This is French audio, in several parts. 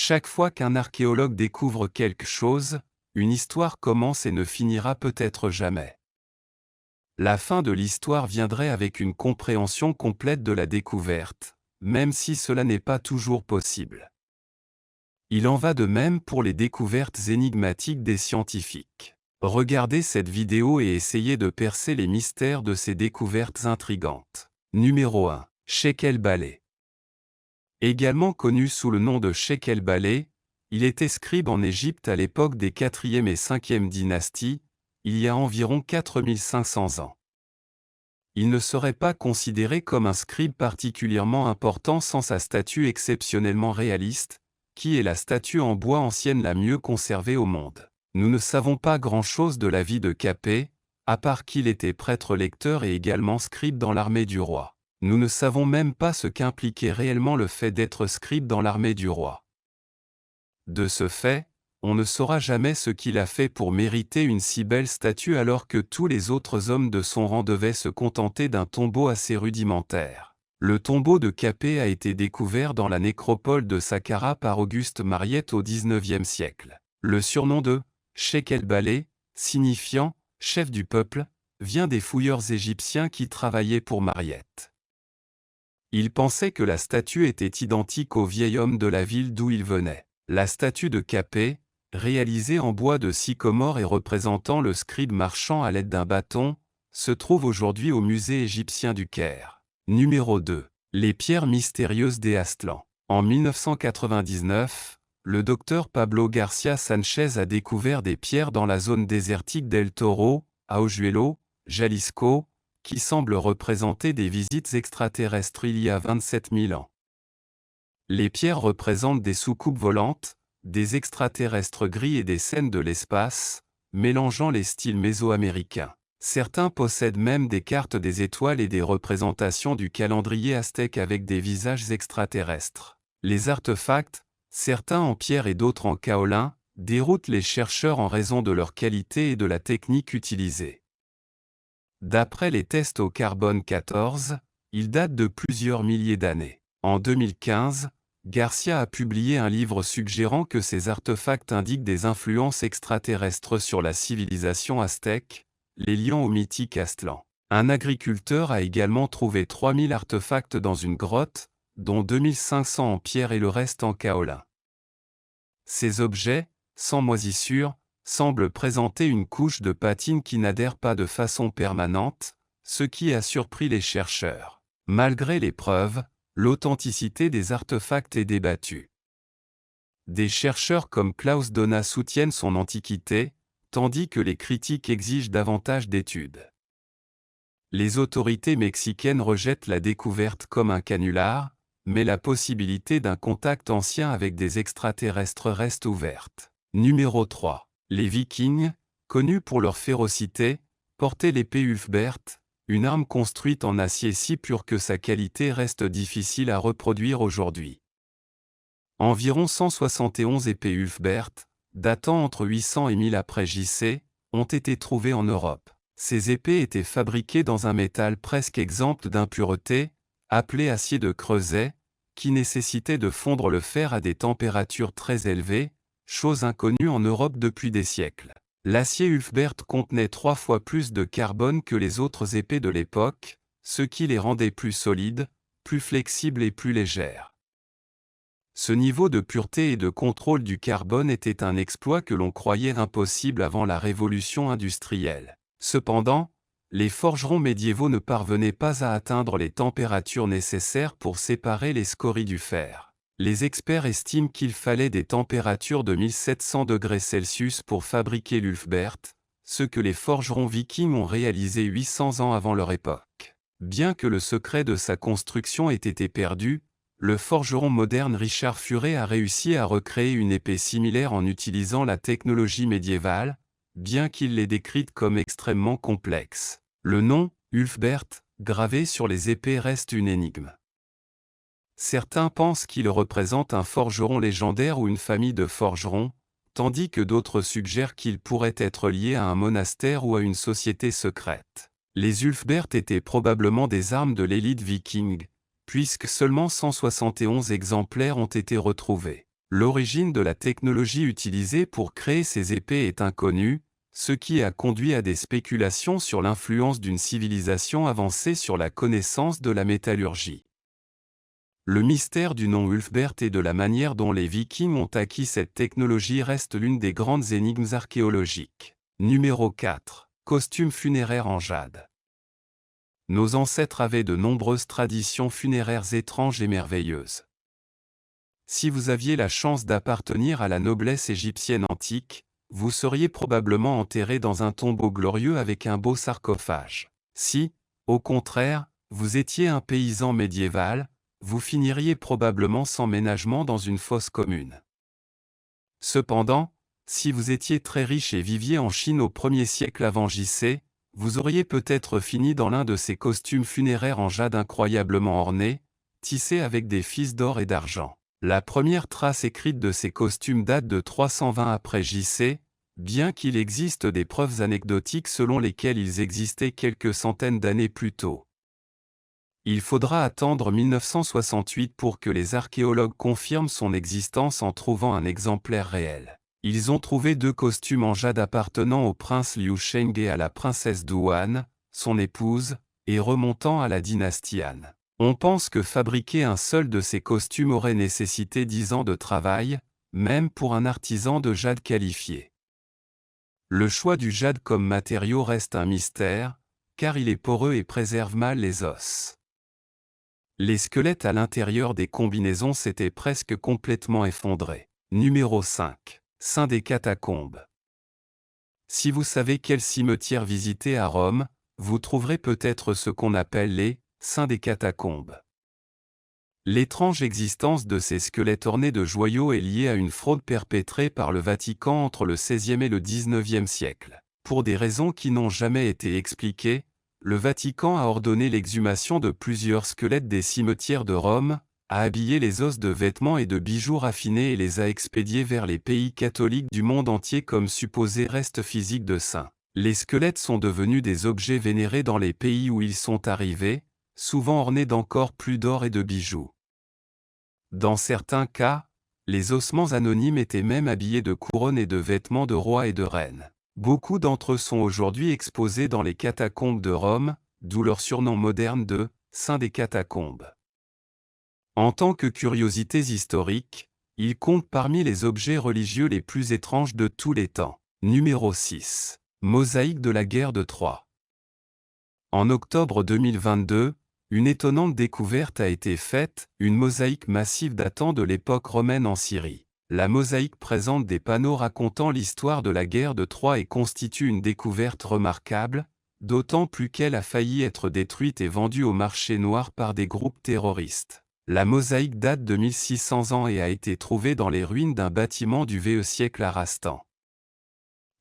Chaque fois qu'un archéologue découvre quelque chose, une histoire commence et ne finira peut-être jamais. La fin de l'histoire viendrait avec une compréhension complète de la découverte, même si cela n'est pas toujours possible. Il en va de même pour les découvertes énigmatiques des scientifiques. Regardez cette vidéo et essayez de percer les mystères de ces découvertes intrigantes. Numéro 1. Sheikh el-Baleh. Également connu sous le nom de Sheikh el-Baleh, il était scribe en Égypte à l'époque des 4e et 5e dynasties, il y a environ 4500 ans. Il ne serait pas considéré comme un scribe particulièrement important sans sa statue exceptionnellement réaliste, qui est la statue en bois ancienne la mieux conservée au monde. Nous ne savons pas grand-chose de la vie de Capet, à part qu'il était prêtre-lecteur et également scribe dans l'armée du roi. Nous ne savons même pas ce qu'impliquait réellement le fait d'être scribe dans l'armée du roi. De ce fait, on ne saura jamais ce qu'il a fait pour mériter une si belle statue alors que tous les autres hommes de son rang devaient se contenter d'un tombeau assez rudimentaire. Le tombeau de Capet a été découvert dans la nécropole de Saqqara par Auguste Mariette au XIXe siècle. Le surnom de Sheikh el-Baleh, signifiant « chef du peuple », vient des fouilleurs égyptiens qui travaillaient pour Mariette. Ils pensaient que la statue était identique au vieil homme de la ville d'où il venait. La statue de Capet, réalisée en bois de sycomore et représentant le scribe marchant à l'aide d'un bâton, se trouve aujourd'hui au musée égyptien du Caire. Numéro 2. Les pierres mystérieuses des Aztlans. En 1999, le docteur Pablo Garcia Sanchez a découvert des pierres dans la zone désertique d'El Toro, à Ojuelo, Jalisco, qui semblent représenter des visites extraterrestres il y a 27 000 ans. Les pierres représentent des soucoupes volantes, des extraterrestres gris et des scènes de l'espace, mélangeant les styles mésoaméricains. Certains possèdent même des cartes des étoiles et des représentations du calendrier aztèque avec des visages extraterrestres. Les artefacts, certains en pierre et d'autres en kaolin, déroutent les chercheurs en raison de leur qualité et de la technique utilisée. D'après les tests au carbone 14, ils datent de plusieurs milliers d'années. En 2015, Garcia a publié un livre suggérant que ces artefacts indiquent des influences extraterrestres sur la civilisation aztèque, les liant au mythique Aztlan. Un agriculteur a également trouvé 3000 artefacts dans une grotte, dont 2500 en pierre et le reste en kaolin. Ces objets, sans moisissure, semblent présenter une couche de patine qui n'adhère pas de façon permanente, ce qui a surpris les chercheurs. Malgré les preuves, l'authenticité des artefacts est débattue. Des chercheurs comme Klaus Donna soutiennent son antiquité, tandis que les critiques exigent davantage d'études. Les autorités mexicaines rejettent la découverte comme un canular, mais la possibilité d'un contact ancien avec des extraterrestres reste ouverte. Numéro 3. Les Vikings, connus pour leur férocité, portaient l'épée Ulfbert, une arme construite en acier si pur que sa qualité reste difficile à reproduire aujourd'hui. Environ 171 épées Ulfbert, datant entre 800 et 1000 après JC, ont été trouvées en Europe. Ces épées étaient fabriquées dans un métal presque exempt d'impuretés, appelé acier de Creuset, qui nécessitait de fondre le fer à des températures très élevées, chose inconnue en Europe depuis des siècles. L'acier Ulfbert contenait 3 fois plus de carbone que les autres épées de l'époque, ce qui les rendait plus solides, plus flexibles et plus légères. Ce niveau de pureté et de contrôle du carbone était un exploit que l'on croyait impossible avant la révolution industrielle. Cependant, les forgerons médiévaux ne parvenaient pas à atteindre les températures nécessaires pour séparer les scories du fer. Les experts estiment qu'il fallait des températures de 1700 degrés Celsius pour fabriquer l'Ulfbert, ce que les forgerons vikings ont réalisé 800 ans avant leur époque. Bien que le secret de sa construction ait été perdu, le forgeron moderne Richard Furet a réussi à recréer une épée similaire en utilisant la technologie médiévale, bien qu'il l'ait décrite comme extrêmement complexe. Le nom, Ulfbert, gravé sur les épées reste une énigme. Certains pensent qu'il représente un forgeron légendaire ou une famille de forgerons, tandis que d'autres suggèrent qu'il pourrait être lié à un monastère ou à une société secrète. Les Ulfbert étaient probablement des armes de l'élite viking, puisque seulement 171 exemplaires ont été retrouvés. L'origine de la technologie utilisée pour créer ces épées est inconnue, ce qui a conduit à des spéculations sur l'influence d'une civilisation avancée sur la connaissance de la métallurgie. Le mystère du nom Ulfbert et de la manière dont les Vikings ont acquis cette technologie reste l'une des grandes énigmes archéologiques. Numéro 4. Costume funéraire en jade. Nos ancêtres avaient de nombreuses traditions funéraires étranges et merveilleuses. Si vous aviez la chance d'appartenir à la noblesse égyptienne antique, vous seriez probablement enterré dans un tombeau glorieux avec un beau sarcophage. Si, au contraire, vous étiez un paysan médiéval, vous finiriez probablement sans ménagement dans une fosse commune. Cependant, si vous étiez très riche et viviez en Chine au 1er siècle avant JC, vous auriez peut-être fini dans l'un de ces costumes funéraires en jade incroyablement ornés, tissés avec des fils d'or et d'argent. La première trace écrite de ces costumes date de 320 après JC, bien qu'il existe des preuves anecdotiques selon lesquelles ils existaient quelques centaines d'années plus tôt. Il faudra attendre 1968 pour que les archéologues confirment son existence en trouvant un exemplaire réel. Ils ont trouvé 2 costumes en jade appartenant au prince Liu Sheng et à la princesse Duan, son épouse, et remontant à la dynastie Han. On pense que fabriquer un seul de ces costumes aurait nécessité 10 ans de travail, même pour un artisan de jade qualifié. Le choix du jade comme matériau reste un mystère, car il est poreux et préserve mal les os. Les squelettes à l'intérieur des combinaisons s'étaient presque complètement effondrés. Numéro 5. Sein des catacombes. Si vous savez quel cimetière visiter à Rome, vous trouverez peut-être ce qu'on appelle les seins des catacombes. L'étrange existence de ces squelettes ornés de joyaux est liée à une fraude perpétrée par le Vatican entre le XVIe et le XIXe siècle. Pour des raisons qui n'ont jamais été expliquées, le Vatican a ordonné l'exhumation de plusieurs squelettes des cimetières de Rome, a habillé les os de vêtements et de bijoux raffinés et les a expédiés vers les pays catholiques du monde entier comme supposés restes physiques de saints. Les squelettes sont devenus des objets vénérés dans les pays où ils sont arrivés, souvent ornés d'encore plus d'or et de bijoux. Dans certains cas, les ossements anonymes étaient même habillés de couronnes et de vêtements de rois et de reines. Beaucoup d'entre eux sont aujourd'hui exposés dans les catacombes de Rome, d'où leur surnom moderne de « Saints des catacombes ». En tant que curiosités historiques, ils comptent parmi les objets religieux les plus étranges de tous les temps. Numéro 6. Mosaïque de la guerre de Troie. En octobre 2022, une étonnante découverte a été faite, une mosaïque massive datant de l'époque romaine en Syrie. La mosaïque présente des panneaux racontant l'histoire de la guerre de Troie et constitue une découverte remarquable, d'autant plus qu'elle a failli être détruite et vendue au marché noir par des groupes terroristes. La mosaïque date de 1600 ans et a été trouvée dans les ruines d'un bâtiment du VE siècle à Rastan.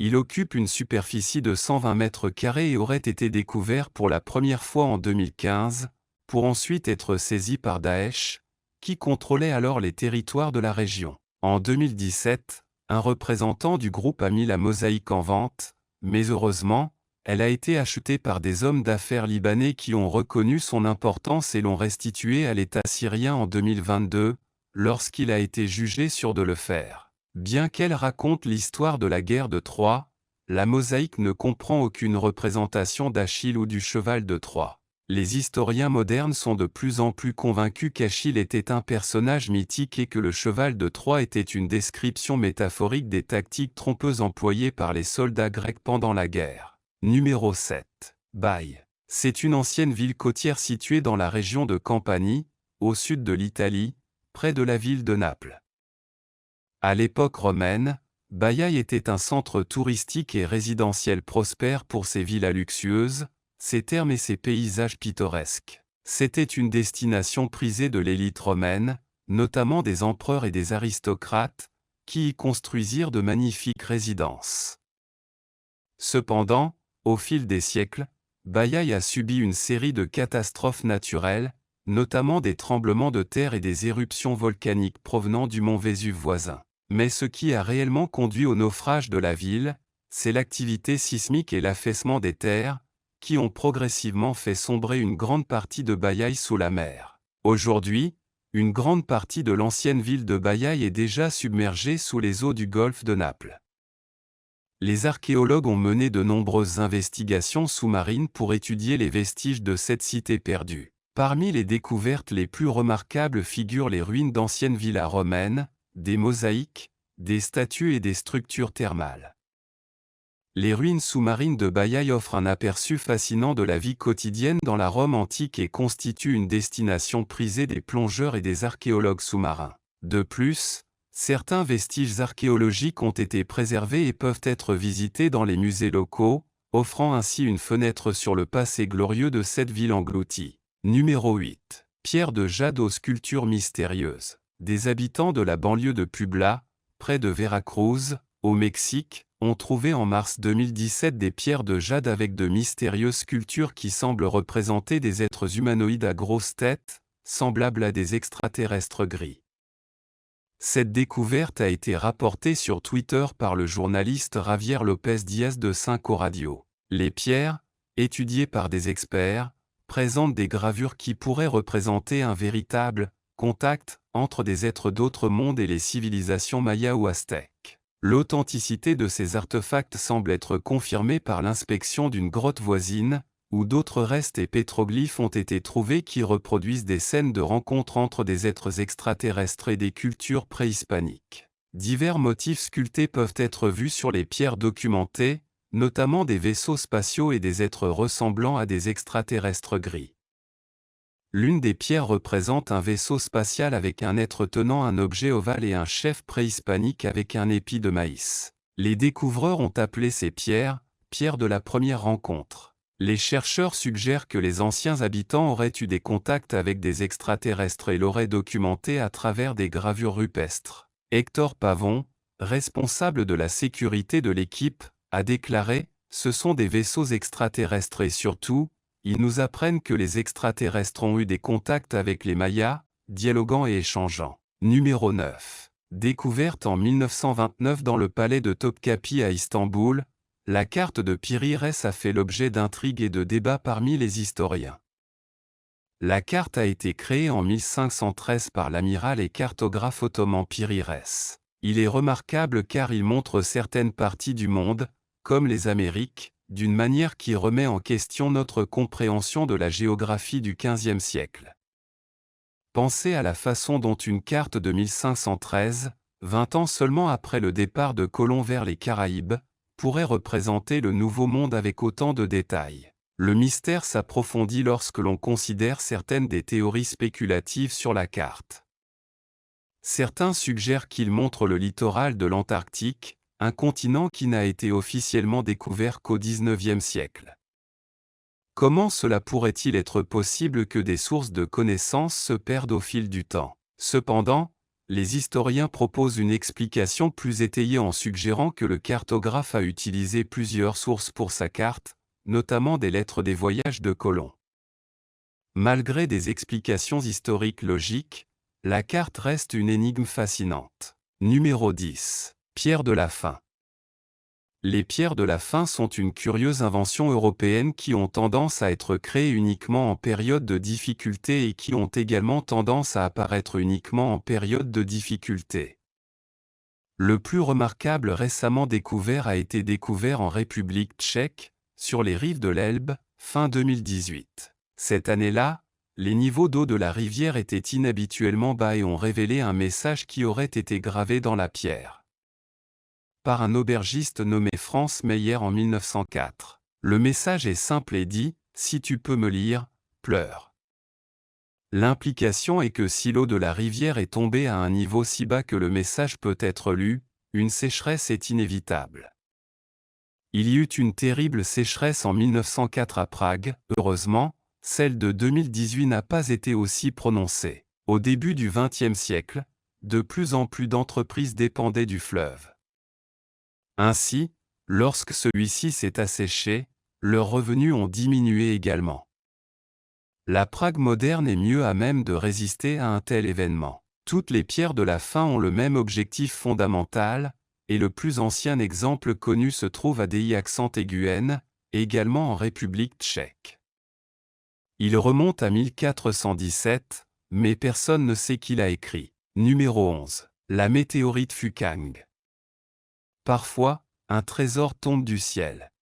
Il occupe une superficie de 120 mètres carrés et aurait été découvert pour la première fois en 2015, pour ensuite être saisi par Daesh, qui contrôlait alors les territoires de la région. En 2017, un représentant du groupe a mis la mosaïque en vente, mais heureusement, elle a été achetée par des hommes d'affaires libanais qui ont reconnu son importance et l'ont restituée à l'État syrien en 2022, lorsqu'il a été jugé sûr de le faire. Bien qu'elle raconte l'histoire de la guerre de Troie, la mosaïque ne comprend aucune représentation d'Achille ou du cheval de Troie. Les historiens modernes sont de plus en plus convaincus qu'Achille était un personnage mythique et que le cheval de Troie était une description métaphorique des tactiques trompeuses employées par les soldats grecs pendant la guerre. Numéro 7. Baï. C'est une ancienne ville côtière située dans la région de Campanie, au sud de l'Italie, près de la ville de Naples. À l'époque romaine, Baiae était un centre touristique et résidentiel prospère pour ses villas luxueuses, ses thermes et ses paysages pittoresques. C'était une destination prisée de l'élite romaine, notamment des empereurs et des aristocrates, qui y construisirent de magnifiques résidences. Cependant, au fil des siècles, Baiae a subi une série de catastrophes naturelles, notamment des tremblements de terre et des éruptions volcaniques provenant du mont Vésuve voisin. Mais ce qui a réellement conduit au naufrage de la ville, c'est l'activité sismique et l'affaissement des terres, qui ont progressivement fait sombrer une grande partie de Baiae sous la mer. Aujourd'hui, une grande partie de l'ancienne ville de Baiaï est déjà submergée sous les eaux du golfe de Naples. Les archéologues ont mené de nombreuses investigations sous-marines pour étudier les vestiges de cette cité perdue. Parmi les découvertes les plus remarquables figurent les ruines d'anciennes villas romaines, des mosaïques, des statues et des structures thermales. Les ruines sous-marines de Baiaï offrent un aperçu fascinant de la vie quotidienne dans la Rome antique et constituent une destination prisée des plongeurs et des archéologues sous-marins. De plus, certains vestiges archéologiques ont été préservés et peuvent être visités dans les musées locaux, offrant ainsi une fenêtre sur le passé glorieux de cette ville engloutie. Numéro 8. Pierre de jade aux sculptures mystérieuses. Des habitants de la banlieue de Puebla, près de Veracruz, au Mexique, ont trouvé en mars 2017 des pierres de jade avec de mystérieuses sculptures qui semblent représenter des êtres humanoïdes à grosse tête, semblables à des extraterrestres gris. Cette découverte a été rapportée sur Twitter par le journaliste Javier López Díaz de 5 Radio. Les pierres, étudiées par des experts, présentent des gravures qui pourraient représenter un véritable contact entre des êtres d'autres mondes et les civilisations mayas ou aztèques. L'authenticité de ces artefacts semble être confirmée par l'inspection d'une grotte voisine, où d'autres restes et pétroglyphes ont été trouvés qui reproduisent des scènes de rencontres entre des êtres extraterrestres et des cultures préhispaniques. Divers motifs sculptés peuvent être vus sur les pierres documentées, notamment des vaisseaux spatiaux et des êtres ressemblant à des extraterrestres gris. L'une des pierres représente un vaisseau spatial avec un être tenant un objet ovale et un chef préhispanique avec un épi de maïs. Les découvreurs ont appelé ces pierres « pierres de la première rencontre ». Les chercheurs suggèrent que les anciens habitants auraient eu des contacts avec des extraterrestres et l'auraient documenté à travers des gravures rupestres. Hector Pavon, responsable de la sécurité de l'équipe, a déclaré « Ce sont des vaisseaux extraterrestres et surtout, ils nous apprennent que les extraterrestres ont eu des contacts avec les Mayas, dialoguant et échangeant. » Numéro 9. Découverte en 1929 dans le palais de Topkapi à Istanbul, la carte de Piri Reis a fait l'objet d'intrigues et de débats parmi les historiens. La carte a été créée en 1513 par l'amiral et cartographe ottoman Piri Reis. Il est remarquable car il montre certaines parties du monde, comme les Amériques, d'une manière qui remet en question notre compréhension de la géographie du XVe siècle. Pensez à la façon dont une carte de 1513, 20 ans seulement après le départ de Colomb vers les Caraïbes, pourrait représenter le Nouveau Monde avec autant de détails. Le mystère s'approfondit lorsque l'on considère certaines des théories spéculatives sur la carte. Certains suggèrent qu'il montre le littoral de l'Antarctique, un continent qui n'a été officiellement découvert qu'au XIXe siècle. Comment cela pourrait-il être possible que des sources de connaissances se perdent au fil du temps? Cependant, les historiens proposent une explication plus étayée en suggérant que le cartographe a utilisé plusieurs sources pour sa carte, notamment des lettres des voyages de Colomb. Malgré des explications historiques logiques, la carte reste une énigme fascinante. Numéro 10. Pierres de la faim. Les pierres de la faim sont une curieuse invention européenne qui ont tendance à être créées uniquement en période de difficulté et qui ont également tendance à apparaître uniquement en période de difficulté. Le plus remarquable récemment découvert a été découvert en République tchèque, sur les rives de l'Elbe, fin 2018. Cette année-là, les niveaux d'eau de la rivière étaient inhabituellement bas et ont révélé un message qui aurait été gravé dans la pierre par un aubergiste nommé Franz Meyer en 1904. Le message est simple et dit « Si tu peux me lire, pleure ». L'implication est que si l'eau de la rivière est tombée à un niveau si bas que le message peut être lu, une sécheresse est inévitable. Il y eut une terrible sécheresse en 1904 à Prague, heureusement, celle de 2018 n'a pas été aussi prononcée. Au début du XXe siècle, de plus en plus d'entreprises dépendaient du fleuve. Ainsi, lorsque celui-ci s'est asséché, leurs revenus ont diminué également. La Prague moderne est mieux à même de résister à un tel événement. Toutes les pierres de la faim ont le même objectif fondamental, et le plus ancien exemple connu se trouve à Deiac-Santéguén, également en République tchèque. Il remonte à 1417, mais personne ne sait qui l'a écrit. Numéro 11. La météorite Fukang. Parfois, un trésor tombe du ciel.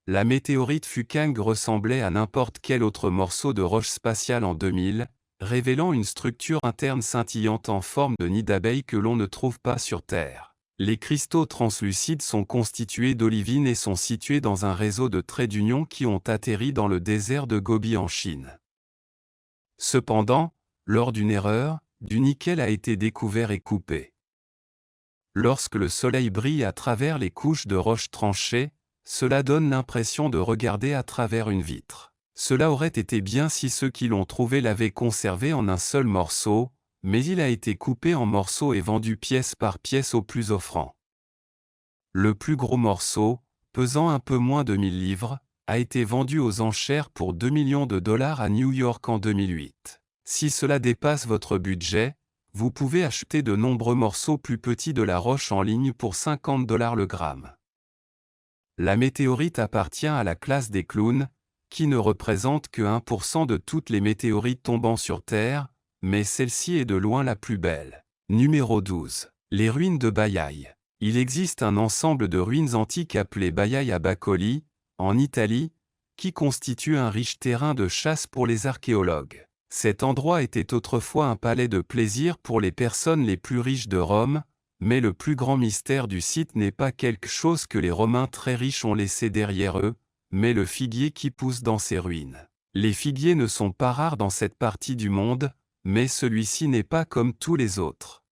La météorite Fukang ressemblait à n'importe quel autre morceau de roche spatiale en 2000, révélant une structure interne scintillante en forme de nid d'abeille que l'on ne trouve pas sur Terre. Les cristaux translucides sont constitués d'olivine et sont situés dans un réseau de traits d'union qui ont atterri dans le désert de Gobi en Chine. Cependant, lors d'une erreur, du nickel a été découvert et coupé. Lorsque le soleil brille à travers les couches de roches tranchées, cela donne l'impression de regarder à travers une vitre. Cela aurait été bien si ceux qui l'ont trouvé l'avaient conservé en un seul morceau, mais il a été coupé en morceaux et vendu pièce par pièce au plus offrant. Le plus gros morceau, pesant un peu moins de 1000 livres, a été vendu aux enchères pour 2 millions de dollars à New York en 2008. Si cela dépasse votre budget, vous pouvez acheter de nombreux morceaux plus petits de la roche en ligne pour 50 $ le gramme. La météorite appartient à la classe des clowns, qui ne représente que 1% de toutes les météorites tombant sur Terre, mais celle-ci est de loin la plus belle. Numéro 12. Les ruines de Baiaï. Il existe un ensemble de ruines antiques appelées Baiaï à Bacoli, en Italie, qui constitue un riche terrain de chasse pour les archéologues. Cet endroit était autrefois un palais de plaisir pour les personnes les plus riches de Rome, mais le plus grand mystère du site n'est pas quelque chose que les Romains très riches ont laissé derrière eux, mais le figuier qui pousse dans ces ruines. Les figuiers ne sont pas rares dans cette partie du monde, mais celui-ci n'est pas comme tous les autres.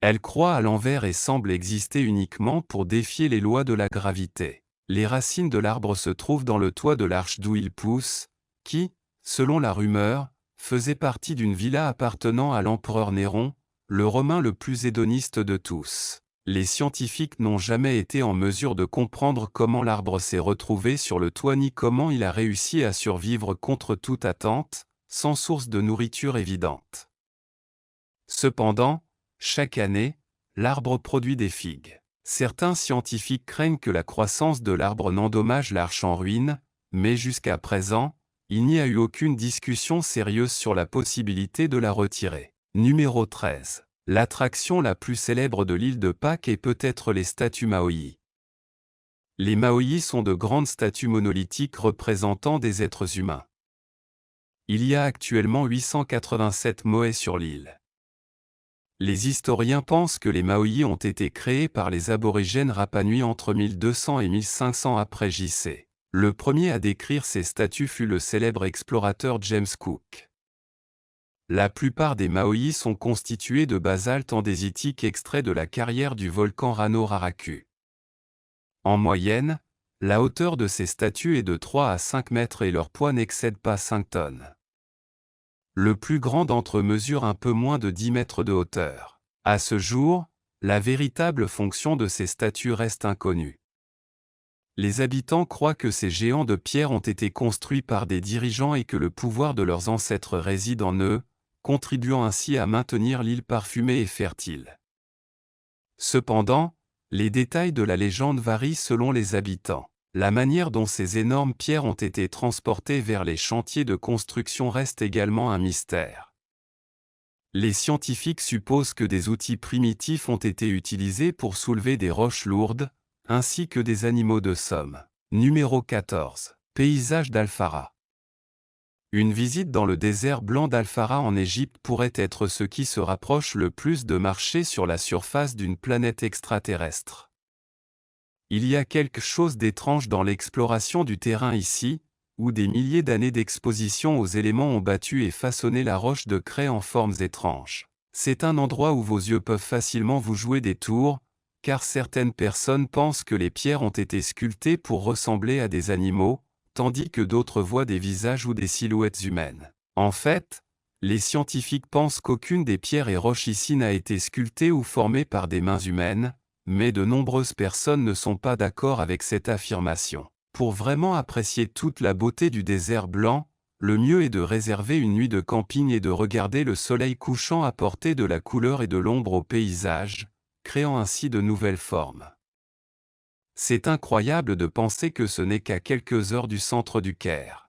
Elle croît à l'envers et semble exister uniquement pour défier les lois de la gravité. Les racines de l'arbre se trouvent dans le toit de l'arche d'où il pousse, qui, selon la rumeur, faisait partie d'une villa appartenant à l'empereur Néron, le Romain le plus hédoniste de tous. Les scientifiques n'ont jamais été en mesure de comprendre comment l'arbre s'est retrouvé sur le toit ni comment il a réussi à survivre contre toute attente, sans source de nourriture évidente. Cependant, chaque année, l'arbre produit des figues. Certains scientifiques craignent que la croissance de l'arbre n'endommage l'arche en ruine, mais jusqu'à présent, il n'y a eu aucune discussion sérieuse sur la possibilité de la retirer. Numéro 13. L'attraction la plus célèbre de l'île de Pâques est peut-être les statues Maoyi. Les Maoyi sont de grandes statues monolithiques représentant des êtres humains. Il y a actuellement 887 moais sur l'île. Les historiens pensent que les Maoyi ont été créés par les aborigènes Rapanui entre 1200 et 1500 après J.C. Le premier à décrire ces statues fut le célèbre explorateur James Cook. La plupart des Maoyi sont constitués de basalte andésitique extrait de la carrière du volcan Rano Raraku. En moyenne, la hauteur de ces statues est de 3 à 5 mètres et leur poids n'excède pas 5 tonnes. Le plus grand d'entre eux mesure un peu moins de 10 mètres de hauteur. À ce jour, la véritable fonction de ces statues reste inconnue. Les habitants croient que ces géants de pierre ont été construits par des dirigeants et que le pouvoir de leurs ancêtres réside en eux, contribuant ainsi à maintenir l'île parfumée et fertile. Cependant, les détails de la légende varient selon les habitants. La manière dont ces énormes pierres ont été transportées vers les chantiers de construction reste également un mystère. Les scientifiques supposent que des outils primitifs ont été utilisés pour soulever des roches lourdes, ainsi que des animaux de somme. Numéro 14. Paysage d'Al-Fara. Une visite dans le désert blanc d'Al-Fara en Égypte pourrait être ce qui se rapproche le plus de marcher sur la surface d'une planète extraterrestre. Il y a quelque chose d'étrange dans l'exploration du terrain ici, où des milliers d'années d'exposition aux éléments ont battu et façonné la roche de craie en formes étranges. C'est un endroit où vos yeux peuvent facilement vous jouer des tours, car certaines personnes pensent que les pierres ont été sculptées pour ressembler à des animaux, tandis que d'autres voient des visages ou des silhouettes humaines. En fait, les scientifiques pensent qu'aucune des pierres et roches ici n'a été sculptée ou formée par des mains humaines, mais de nombreuses personnes ne sont pas d'accord avec cette affirmation. Pour vraiment apprécier toute la beauté du désert blanc, le mieux est de réserver une nuit de camping et de regarder le soleil couchant apporter de la couleur et de l'ombre au paysage, créant ainsi de nouvelles formes. C'est incroyable de penser que ce n'est qu'à quelques heures du centre du Caire.